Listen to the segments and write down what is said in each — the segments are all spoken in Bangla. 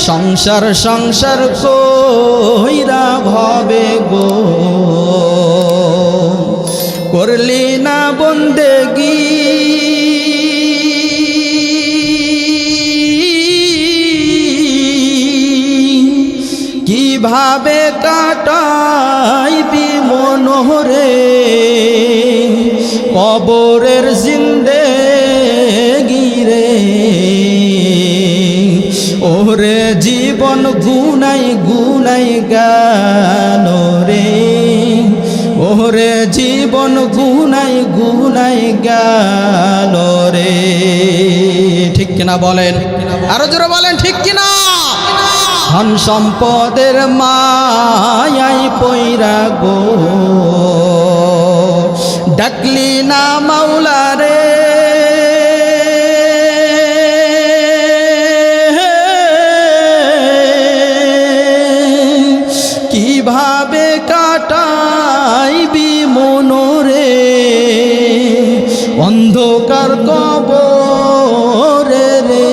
সংসার সংসার কইরা ভবে গো করলি না বন্দেগি কিভাবে কাটাইবি মনোহরে কবরের জিন্দেগি রে ওরে জীবন গুনাই গুনাই গান রে ওরে জীবন গুনাই গুনাই গান রে ঠিক কিনা বলেন আরো জোরে বলেন ঠিক কিনা ধন সম্পদের মায়াই পইরা গো ডাকলি না মাওলা রে কিভাবে কাটাইবি মনোরে অন্ধকার কবরে রে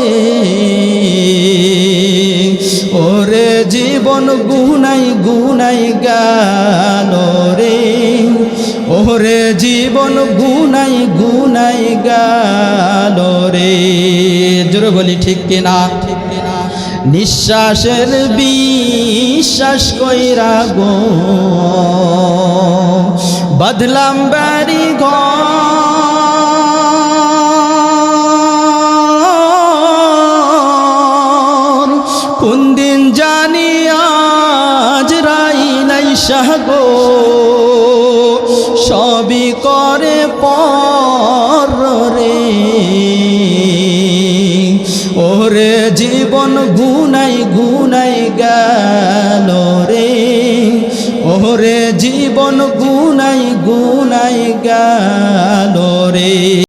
ওরে জীবন গুনাই গুনাই গান রে ওরে জীবন গুনাই গুনাই গান রে জোরে বলি ঠিক কিনা নিঃশ্বাসের বিশ্বাস কইরা গো বদলাম বাড়ি ঘর কোন দিন জানি আজ রাই নাই সাগো সবই করে পর রে ওরে জীবন গুনাই গুনাই গেল রে ওরে জীবন গুনাই গুনাই গেল